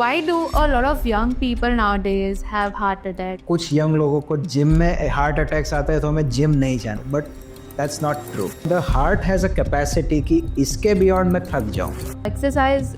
Why do a lot of young people nowadays have heart attack? कुछ young लोगों को gym में heart attacks आते हैं तो हमें जिम नहीं जाना, but that's not true. The heart has a capacity कि इसके बियॉन्ड मैं थक जाऊँ. Exercise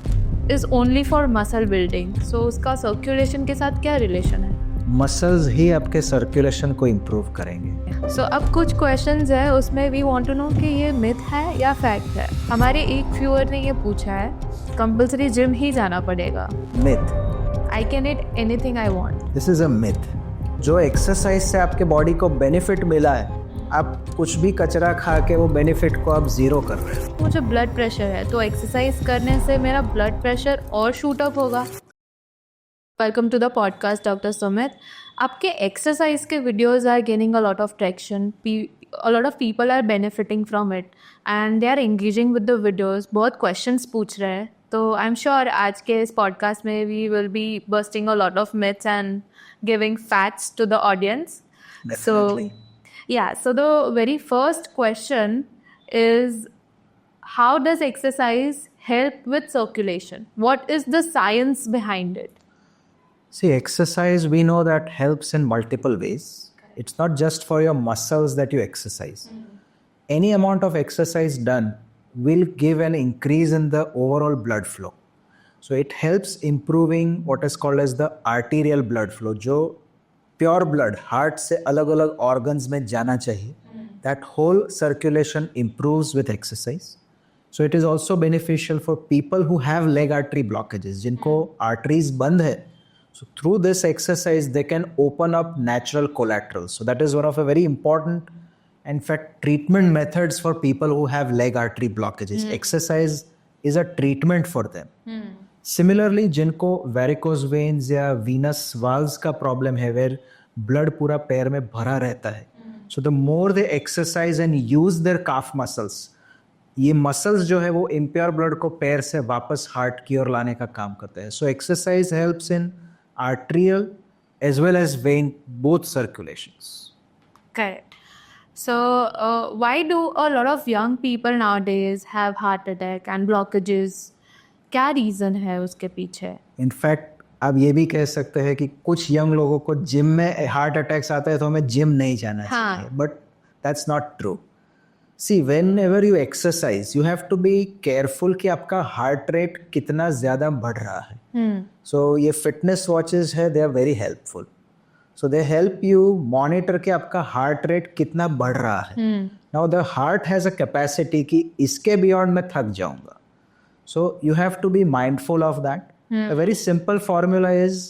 is only for muscle building, so उसका circulation के साथ क्या relation है? मसल्स ही आपके सर्कुलेशन को इम्प्रूव करेंगे. So अब कुछ questions है उसमें we want to know कि ये myth है या fact है. हमारे एक व्यूअर ने ये पूछा है, कंपल्सरी जिम ही जाना पड़ेगा. Myth. I can eat anything I want. This is a myth. जो एक्सरसाइज से आपके बॉडी को बेनिफिट मिला है, आप कुछ भी कचरा खा के वो बेनिफिट को आप जीरो कर रहे हो. मुझे ब्लड प्रेशर है तो एक्सरसाइज करने से मेरा ब्लड प्रेशर और शूट अप होगा. Welcome to the podcast doctor Sumit. आपके एक्सरसाइज के videos are gaining a lot of traction. A lot of people are benefiting from it and they are engaging with the videos. बहुत questions पूछ रहे हैं, तो I'm sure आज के इस podcast में we will be busting a lot of myths and giving facts to the audience. Definitely. So the very first question is, how does exercise help with circulation? What is the science behind it? See, exercise, we know that helps in multiple ways. It's not just for your muscles that you exercise. Any amount of exercise done will give an increase in the overall blood flow. So it helps improving what is called as the arterial blood flow, जो pure blood heart से अलग अलग organs में जाना चाहिए. That whole circulation improves with exercise. So it is also beneficial for people who have leg artery blockages, जिनको arteries बंद है. So through this exercise, they can open up natural collateral. So that is one of a very important, in fact, treatment methods for people who have leg artery blockages. Exercise is a treatment for them. Similarly, जिनको varicose veins या venous valves का problem है, where blood पूरा पैर में भरा रहता है. So the more they exercise and use their calf muscles, ये muscles जो है वो impure blood को पैर से वापस heart की ओर लाने का काम करते हैं. So exercise helps in arterial as well as vein, both circulations. Correct. So why do a lot of young people nowadays have heart attack and blockages? क्या reason है उसके पीछे? In fact, आप ये भी कह सकते हैं कि कुछ यंग लोगों को जिम में हार्ट अटैक्स आते हैं तो हमें जिम नहीं जाना चाहिए, but that's not true. See, whenever you exercise, you have to be careful कि आपका हार्ट रेट कितना ज़्यादा बढ़ रहा है. So ये फिटनेस वॉचेस है, they are very helpful. So they help you monitor कि आपका हार्ट रेट कितना बढ़ रहा है. Now the heart has a capacity कि इसके beyond मैं थक जाऊंगा. So you have to be mindful of that. A very simple formula is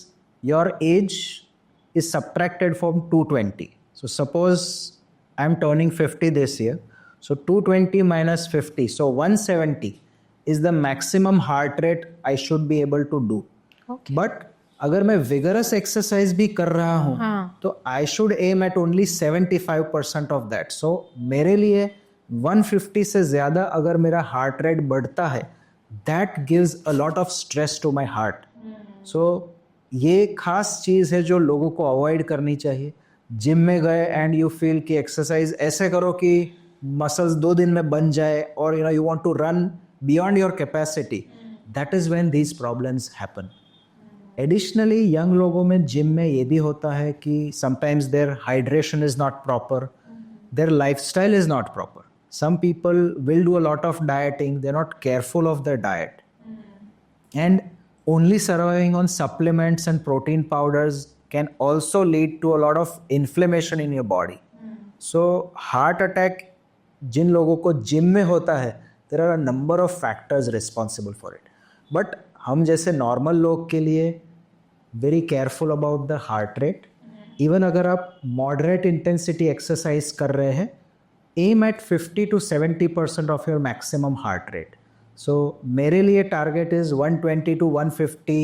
your age is subtracted from 220. So suppose I'm turning 50 this year. So 220 minus 50, so 170 is the maximum heart rate I should be able to do. Okay. But अगर मैं vigorous exercise भी कर रहा हूँ, तो I should aim at only 75% of that. So मेरे लिए 150 से ज़्यादा अगर मेरा heart rate बढ़ता है, that gives a lot of stress to my heart. So ये खास चीज़ है जो लोगों को avoid करनी चाहिए. जिम में गए and you feel कि exercise ऐसे करो कि मसल्स 2 दिन में बन जाए, और you want to run beyond your capacity. That is when these problems happen. Additionally, young लोगों में जिम में ये भी होता है कि sometimes their hydration is not proper, their lifestyle is not proper. Some people will do a lot of dieting, they're not careful of their diet. And only surviving on supplements and protein powders can also lead to a lot of inflammation in your body. So heart attack जिन लोगों को gym में होता है, there are a number of factors responsible for it. But हम जैसे normal लोग के लिए very careful about the heart rate. Even अगर आप moderate intensity exercise कर रहे हैं, aim at 50 to 70% of your maximum heart rate. So मेरे लिए target is 120 to 150.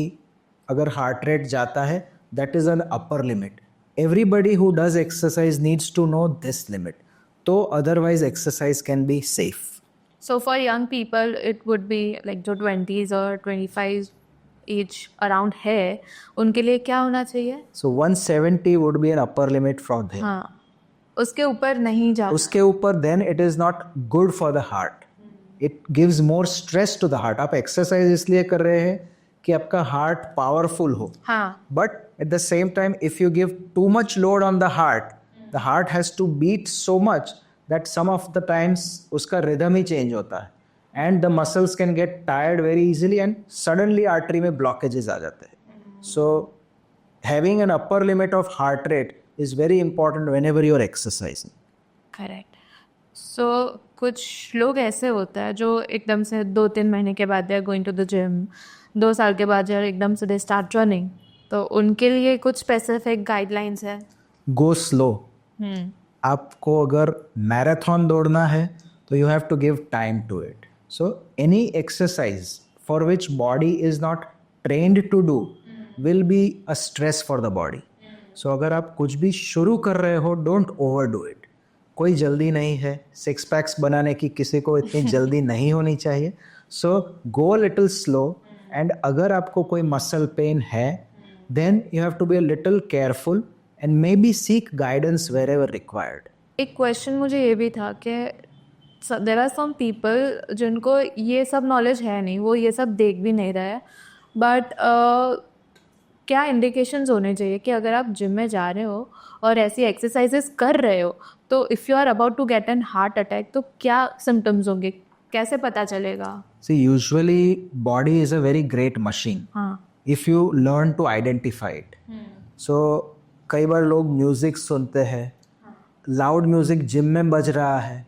अगर heart rate जाता है, that is an upper limit. Everybody who does exercise needs to know this limit. तो otherwise exercise can be safe. So for young people, it would be like जो 20s और 25 age around है, उनके लिए क्या होना चाहिए? So 170 would be an upper limit for them. हाँ, उसके ऊपर नहीं जाओ. उसके ऊपर then it is not good for the heart. It gives more stress to the heart. आप exercise इसलिए कर रहे हैं कि आपका हार्ट पावरफुल हो, हाँ, but at the same time if you give too much load on the heart has to beat so much that some of the times उसका रिदम ही चेंज होता है and the muscles can get tired very easily and suddenly artery में blockages आ जाते हैं. So having an upper limit of heart rate is very important whenever you are exercising. Correct. So कुछ लोग ऐसे होते हैं जो एकदम से 2-3 महीने के बाद they are going to the gym, 2 साल के बाद जो एकदम से दे स्टार्ट रनिंग, तो उनके लिए कुछ स्पेसिफिक गाइडलाइंस है? Go slow. आपको अगर मैराथन दौड़ना है तो you have to give time to it. So any exercise for which body is not trained to do will be a stress for the body. So अगर आप कुछ भी शुरू कर रहे हो, डोंट ओवर डू इट. कोई जल्दी नहीं है, 6 पैक्स बनाने की किसी को इतनी जल्दी नहीं होनी चाहिए. So go little slow and अगर आपको कोई मसल पेन है then you have to be a little careful and maybe seek guidance wherever required. एक क्वेश्चन मुझे ये भी था कि देर आर सम पीपल जिनको ये सब नॉलेज है नहीं, वो ये सब देख भी नहीं रहे, बट क्या इंडिकेशंस होने चाहिए कि अगर आप जिम में जा रहे हो और ऐसी एक्सरसाइजेस कर रहे हो तो if you are about to get an heart attack तो क्या सिम्टम्स होंगे, कैसे पता चलेगा? See, usually body is a very great machine. हाँ. If you learn to identify it. So कई बार लोग म्यूजिक सुनते हैं, लाउड म्यूजिक जिम में बज रहा है,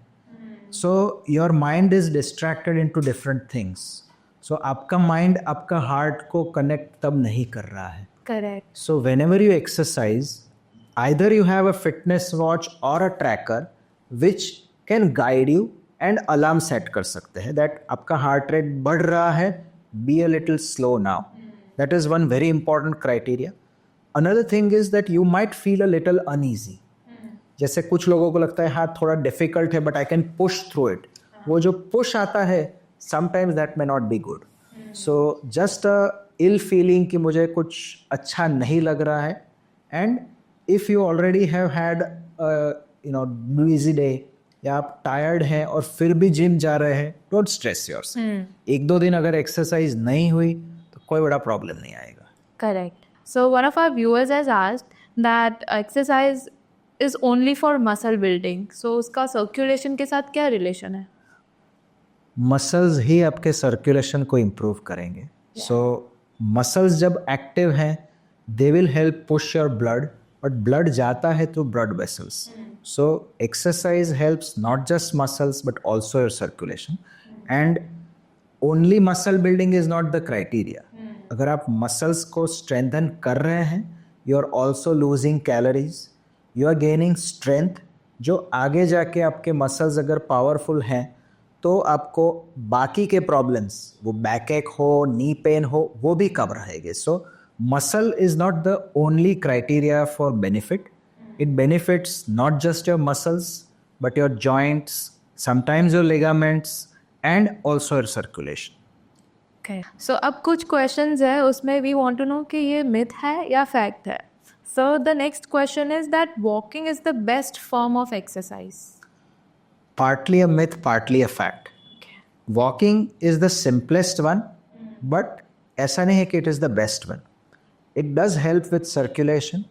so your mind is distracted into different things. So आपका माइंड आपका हार्ट को कनेक्ट तब नहीं कर रहा है. Correct. So whenever you exercise, either you have a fitness watch और a tracker which can guide you and alarm set कर सकते हैं दैट आपका हार्ट रेट बढ़ रहा है, B a little slow now. That is one very important criteria. Another thing is that you might feel a little uneasy. जैसे कुछ लोगों को लगता है हाँ थोड़ा डिफिकल्ट है but I can push through it. वो जो पुश आता है sometimes that may not be good. So just a ill feeling कि मुझे कुछ अच्छा नहीं लग रहा है, and if you already have had busy day या आप टायर्ड हैं और फिर भी जिम जा रहे हैं, डोंट स्ट्रेस योरसेल्फ. 1-2 दिन अगर एक्सरसाइज नहीं हुई तो कोई बड़ा प्रॉब्लम नहीं आएगा. Correct. So one of our viewers has asked that exercise is only for muscle building. So उसका circulation के साथ क्या relation है? मसल्स ही आपके सर्कुलेशन को इम्प्रूव करेंगे. सो मसल्स जब एक्टिव हैं they will help push your blood, but blood जाता है through blood vessels. So exercise helps not just muscles but also your circulation. And only muscle building is not the criteria. अगर आप muscles को strengthen कर रहे हैं, you are also losing calories, you are gaining strength, जो आगे जाके आपके मसल्स अगर पावरफुल हैं तो आपको बाकी के प्रॉब्लम्स, वो बैक एक हो, नी पेन हो, वो भी कम रहेंगे. So muscle is not the only criteria for benefit. It benefits not just your muscles but your joints, sometimes your ligaments and also your circulation. So अब कुछ क्वेश्चंस है उसमें वी वांट टू नो कि ये myth है या fact है. So the next question is that walking is the best form of exercise. Partly a myth, partly a fact. Walking is the simplest one, but ऐसा नहीं है कि it is the best one. It does help with circulation,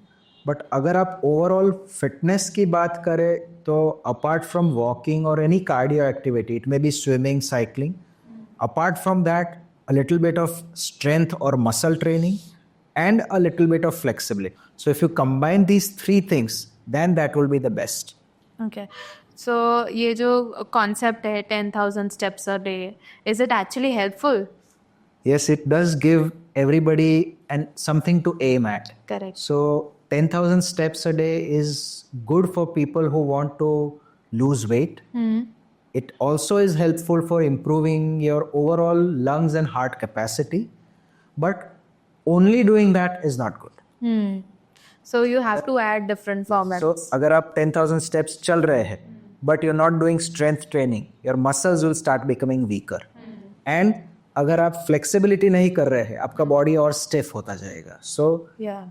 but अगर आप overall fitness की बात करें तो apart from walking or any cardio activity, it may be swimming, cycling, apart from that a little bit of strength or muscle training and a little bit of flexibility. So if you combine these 3 things, then that will be the best. Okay. So ये जो concept है 10,000 steps a day, is it actually helpful? Yes, it does give everybody something to aim at. Correct. So 10,000 steps a day is good for people who want to lose weight. It also is helpful for improving your overall lungs and heart capacity, but only doing that is not good. So you have to add different formats. So अगर आप 10,000 steps चल रहे हैं but you're not doing strength training, your muscles will start becoming weaker. And अगर आप flexibility नहीं कर रहे हैं, आपका body और stiff होता जाएगा. So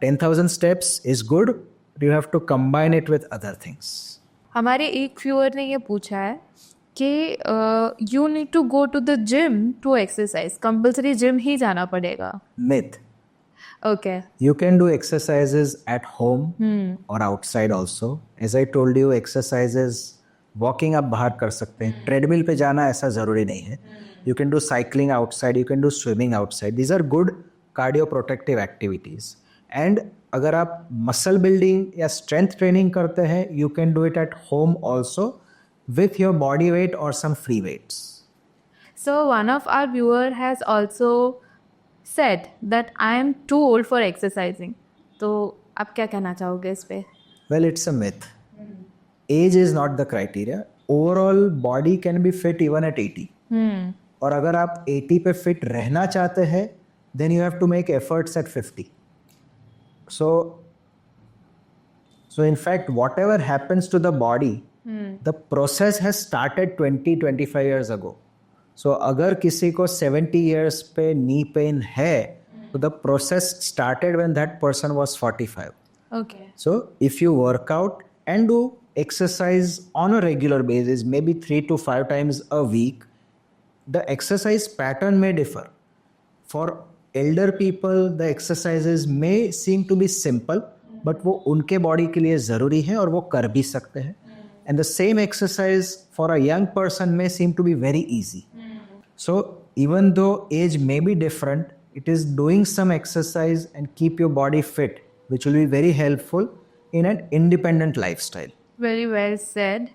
10,000 steps is good. You have to combine it with other things. हमारे एक व्यूअर ने ये पूछा है कि you need to go to the gym to exercise, compulsory gym ही जाना पड़ेगा? Myth. Okay. You can do exercises at home or outside also. As I told you, exercises walking आप बाहर कर सकते हैं. Treadmill पे जाना ऐसा ज़रूरी नहीं है. You can do cycling outside, you can do swimming outside. These are good cardio protective activities. And अगर आप muscle building या strength training करते हैं, you can do it at home also with your body weight or some free weights. So one of our viewer has also said that I am too old for exercising. तो आप क्या कहना चाहोगे इस पे? Well, it's a myth. Age is not the criteria. Overall body can be fit even at 80. और अगर आप 80 पे fit रहना चाहते हैं, then you have to make efforts at 50. So in fact, whatever happens to the body, the process has started 20-25 years ago. So अगर किसी को 70 years पे knee pain है, so the process started when that person was 45. Okay. So if you work out and do exercise on a regular basis, maybe 3 to 5 times a week, the exercise pattern may differ. For elder people, the exercises may seem to be simple, but वो उनके body के लिए ज़रूरी है और वो कर भी सकते हैं. And the same exercise for a young person may seem to be very easy. So even though age may be different, it is doing some exercise and keep your body fit, which will be very helpful in an independent lifestyle. Very well said.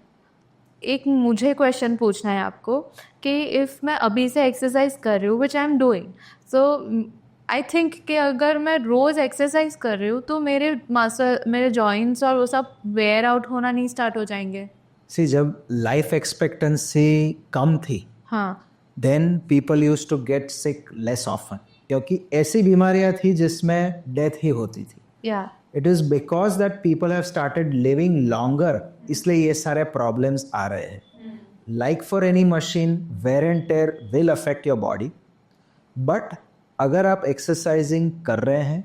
एक मुझे question पूछना है आपको कि if मैं अभी से exercise कर रही हूँ which I am doing, so I think कि अगर मैं रोज़ एक्सरसाइज कर रही हूँ तो मेरे जॉइंट्स और वो सब वेयर आउट होना नहीं स्टार्ट हो जाएंगे? See, जब लाइफ एक्सपेक्टेंसी कम थी, हाँ, then people used to get sick less often, क्योंकि ऐसी बीमारियां थी जिसमें डेथ ही होती थी. या It is because that people have started living longer, इसलिए ये सारे problems आ रहे हैं. Like for any machine, wear and tear will affect your body. But अगर आप exercising कर रहे हैं,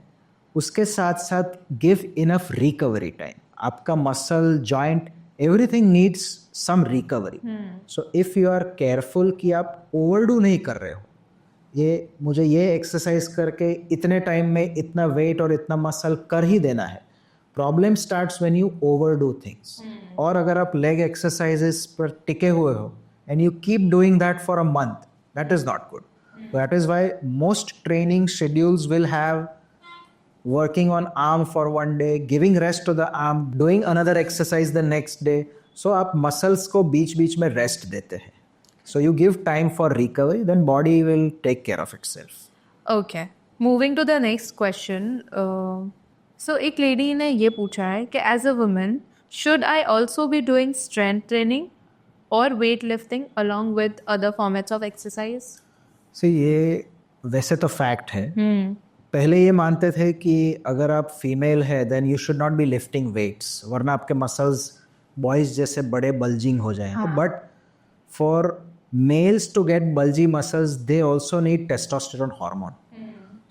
उसके साथ साथ give enough recovery time. आपका muscle, joint, everything needs some recovery. So if you are careful कि आप overdo नहीं कर रहे हो, मुझे ये एक्सरसाइज करके इतने टाइम में इतना वेट और इतना मसल कर ही देना है. Problem starts when you overdo things. और अगर आप लेग एक्सरसाइजेस पर टिके हुए हो and you keep doing that for a month, that is not good. That is why most training schedules will have working on arm for one day, giving rest to the arm, doing another exercise the next day. So आप muscles को बीच बीच में rest देते हैं. So you give time for recovery, then body will take care of itself. Okay. Moving to the next question. So एक lady ने ये पूछा है कि as a woman, should I also be doing strength training or weightlifting along with other formats of exercise? So ये वैसे तो fact है. पहले ये मानते थे कि अगर आप फीमेल है then you should not be lifting weights, वरना आपके muscles boys जैसे बड़े bulging हो जाएंगे. But for males to get bulgy muscles, they also need testosterone hormone.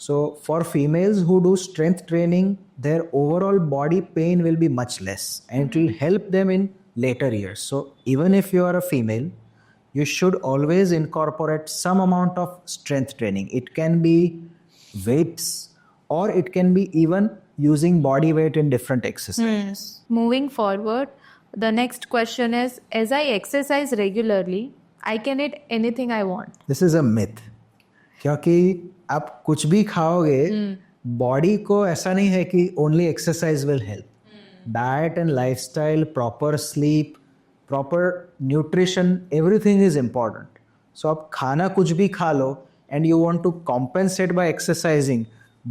So for females who do strength training, their overall body pain will be much less and it will help them in later years. So even if you are a female, you should always incorporate some amount of strength training. It can be weights or it can be even using body weight in different exercises. Moving forward, the next question is, as I exercise regularly, I can eat anything I want. This is a myth. क्योंकि आप कुछ भी खाओगे, body को ऐसा नहीं है कि only exercise will help. Diet and lifestyle, proper sleep, proper nutrition, everything is important. So आप खाना कुछ भी खा लो and you want to compensate by exercising,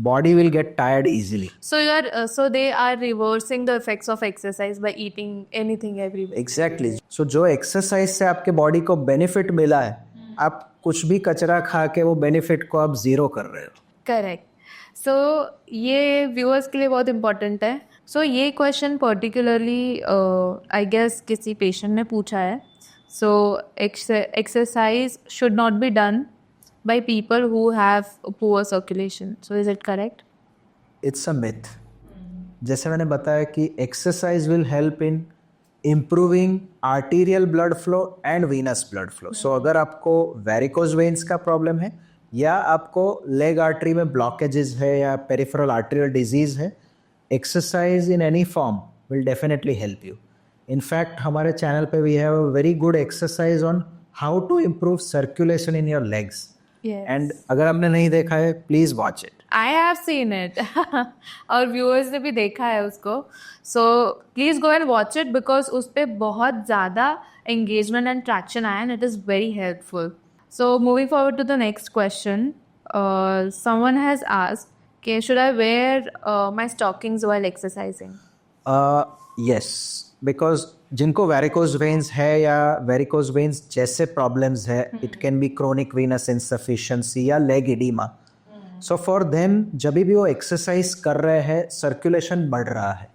body will get tired easily. So they are reversing the effects of exercise by eating anything everywhere. Exactly. So जो exercise से आपके body को बेनिफिट मिला है, आप कुछ भी कचरा खा के वो बेनिफिट को आप जीरो कर रहे हो. करेक्ट. सो ये व्यूअर्स के लिए बहुत इम्पोर्टेंट है. सो ये क्वेश्चन पर्टिकुलरली आई गेस किसी पेशेंट ने पूछा है. So exercise should not be done by people who have poor circulation. So is it correct? It's a myth. जैसे मैंने बताया कि exercise will help in improving arterial blood flow and venous blood flow. So अगर आपको varicose veins का problem है या आपको leg artery में blockages है या peripheral arterial disease है, exercise in any form will definitely help you. In fact, हमारे channel पे we have a very good exercise on how to improve circulation in your legs. Yes. And अगर आपने नहीं देखा है, please watch it. I have seen it. और viewers ने भी देखा है उसको. So please go and watch it because उस पे बहुत ज़्यादा engagement and traction आया and it is very helpful. So moving forward to the next question, someone has asked, okay, should I wear my stockings while exercising? Yes, because जिनको varicose veins है या varicose veins जैसे problems है, it can be chronic venous insufficiency या leg edema. So for them जब भी वो exercise कर रहे हैं circulation बढ़ रहा है.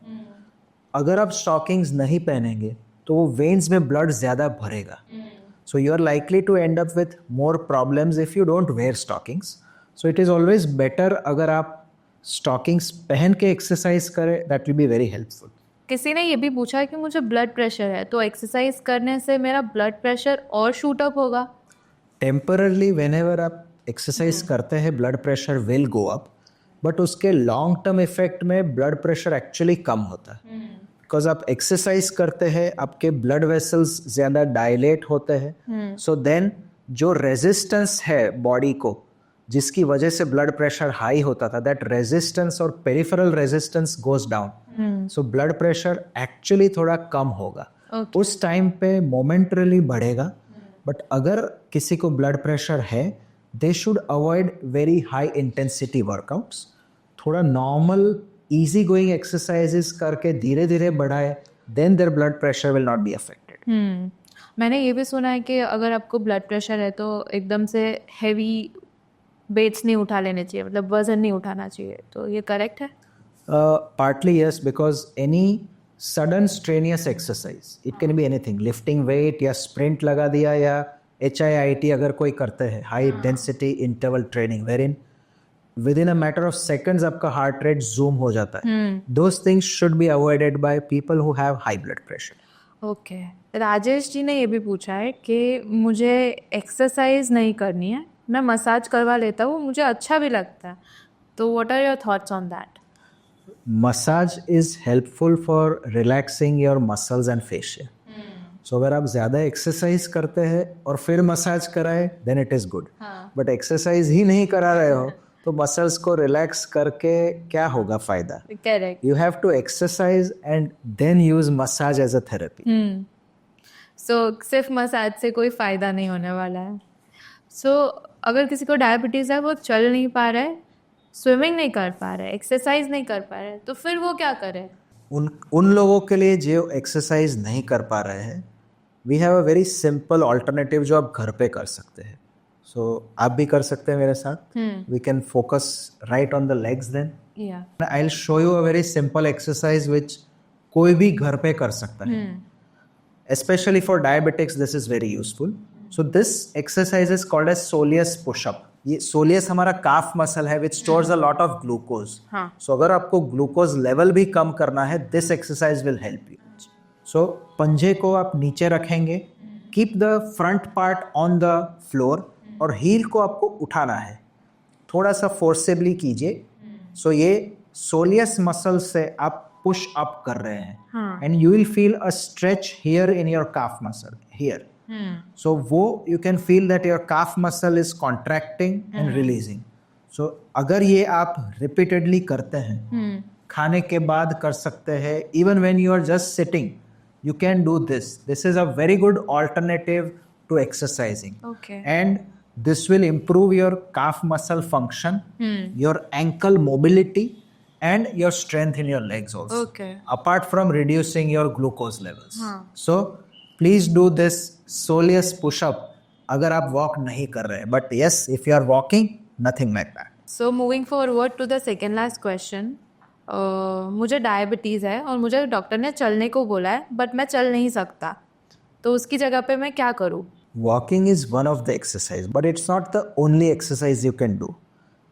अगर आप stockings नहीं पहनेंगे तो वो veins में blood ज़्यादा भरेगा. So you are likely to end up with more problems if you don't wear stockings. So it is always better अगर आप stockings पहन के exercise करें, that will be very helpful. किसी ने ये भी पूछा है कि मुझे ब्लड प्रेशर है तो एक्सरसाइज करने से मेरा ब्लड प्रेशर और शूट अप होगा. टेम्परली whenever आप एक्सरसाइज करते हैं blood pressure will go up, but उसके लॉन्ग टर्म इफेक्ट में ब्लड प्रेशर एक्चुअली कम होता है. बिकॉज आप एक्सरसाइज करते हैं, आपके ब्लड वेसल्स ज़्यादा डायलेट होते हैं, सो देन जो रेजिस्टेंस है बॉडी को जिसकी वजह से ब्लड प्रेशर हाई होता था, दैट रेजिस्टेंस और peripheral resistance goes down. So blood pressure actually थोड़ा कम होगा. उस टाइम पे मोमेंटरली बढ़ेगा, बट अगर किसी को ब्लड प्रेशर है they should avoid very high intensity workouts. थोड़ा normal easy going exercises करके धीरे धीरे बढ़ाए, then their blood pressure will not be affected. मैंने ये भी सुना है कि अगर आपको ब्लड प्रेशर है तो एकदम से हेवी वेट्स नहीं उठा लेने चाहिए, मतलब वजन नहीं उठाना चाहिए, तो ये करेक्ट है? Partly yes, because any sudden strenuous exercise, it can be anything, lifting weight या sprint लगा दिया या HIIT अगर कोई करते हैं, high density interval training, varying within a matter of seconds आपका हार्ट रेट जूम हो जाता है. Those things should be avoided by people who have high blood pressure. Okay, Rajesh ji ने ये भी पूछा है कि मुझे एक्सरसाइज नहीं करनी है, मैं मसाज करवा लेता हूँ, मुझे अच्छा भी लगता है, तो what are your thoughts on that? Massage is helpful for relaxing your muscles and fascia. So अगर आप ज़्यादा एक्सरसाइज करते हैं और फिर मसाज कराए then it is good. But exercise ही नहीं करा रहे हो तो मसल्स को रिलैक्स करके क्या होगा फ़ायदा? Correct. You have to exercise and then use massage as a therapy. So सिर्फ मसाज से कोई फ़ायदा नहीं होने वाला है. सो अगर किसी को डायबिटीज़ है, वो चल नहीं पा रहा है, स्विमिंग नहीं कर पा रहा है, एक्सरसाइज नहीं कर पा रहा है, तो फिर वो क्या करे? उन लोगों के लिए जो एक्सरसाइज नहीं कर पा रहे हैं, we have a very simple alternative जो आप घर पे कर सकते हैं. सो आप भी कर सकते हैं मेरे साथ. We can focus right on the legs then. I will show you a very simple exercise which कोई भी घर पे कर सकता है. Especially for diabetics this is very useful. So this exercise is called as soleus push-up. ये soleus हमारा calf muscle है which stores a lot of glucose. So अगर आपको ग्लूकोज लेवल भी कम करना है, this exercise will help you. So पंजे को आप नीचे रखेंगे, keep the front part on the floor और heel को आपको उठाना है, थोड़ा सा फोर्सेबली कीजिए. So ये soleus मसल से आप पुश अप कर रहे हैं and you will feel a stretch here in your calf muscle here. So वो you can feel that your calf muscle is contracting and releasing. So अगर ये आप रिपीटेडली करते हैं, खाने के बाद कर सकते हैं, even when you are just sitting you can do this. This is a very good alternative to exercising. And this will improve your calf muscle function, your ankle mobility and your strength in your legs also. Apart from reducing your glucose levels. So please do this soleus push-up अगर आप walk नहीं कर रहे हैं. But yes, if you are walking, nothing like that. So moving forward to the second last question. मुझे diabetes है और मुझे डॉक्टर ने चलने को बोला है, बट मैं चल नहीं सकता, तो उसकी जगह पे मैं क्या करूँ? Walking is one of the exercise, but it's not the only exercise you can do.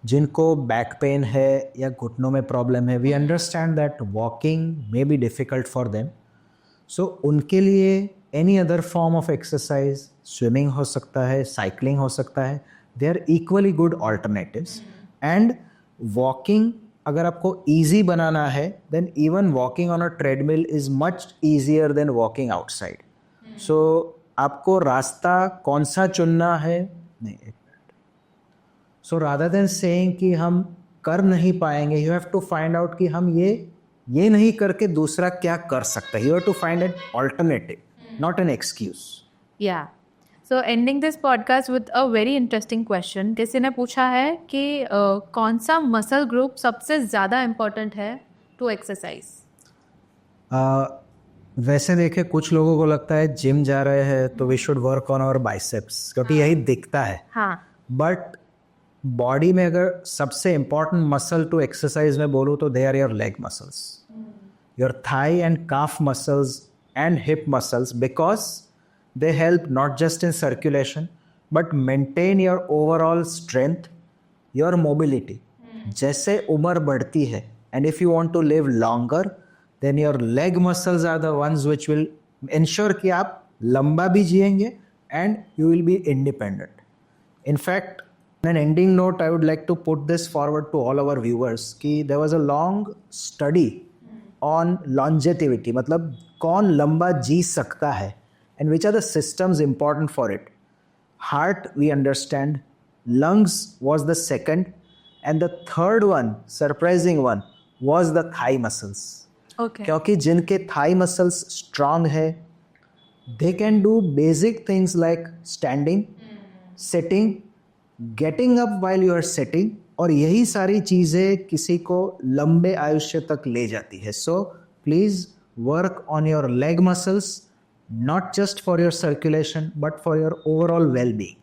जिनको बैक पेन है या घुटनों में प्रॉब्लम है, we understand that walking may be difficult for them. So उनके लिए any other form of exercise, swimming हो सकता है, साइकिलिंग हो सकता है, they are equally good alternatives. And walking अगर आपको ईजी बनाना है, then even walking on a treadmill is much easier than walking outside. So आपको रास्ता कौन सा चुनना है, नहीं. सो रादर देन सेइंग कि हम कर नहीं पाएंगे, you have to find out कि हम ये नहीं करके दूसरा क्या कर सकते हैं. You have to find an alternative, not an excuse. Yeah so ending this podcast with a very interesting question. किसी ने पूछा है कि कौन सा मसल ग्रुप सबसे ज़्यादा इम्पोर्टेंट है टू एक्सरसाइज. वैसे देखे कुछ लोगों को लगता है जिम जा रहे हैं तो we should work on our biceps, क्योंकि यही दिखता है. हाँ. बट बॉडी में अगर सबसे इम्पॉर्टेंट मसल टू एक्सरसाइज में बोलूँ तो they are your leg muscles, your thigh and calf muscles and hip muscles, because they help not just in circulation but maintain your overall strength, your mobility. जैसे उम्र बढ़ती है and if you want to live longer, then your leg muscles are the ones which will ensure कि आप लंबा भी जिएंगे and you will be independent. In fact, on an ending note, I would like to put this forward to all our viewers कि there was a long study on longevity, मतलब कौन लंबा जी सकता है and which are the systems important for it. Heart, we understand. Lungs was the second, and the third one, surprising one, was the thigh muscles. Okay. क्योंकि जिनके thigh muscles strong है, they can do basic things like standing, sitting, getting up while you are sitting, और यही सारी चीज़ें किसी को लंबे आयुष्य तक ले जाती है. So please work on your leg muscles, not just for your circulation but for your overall well-being.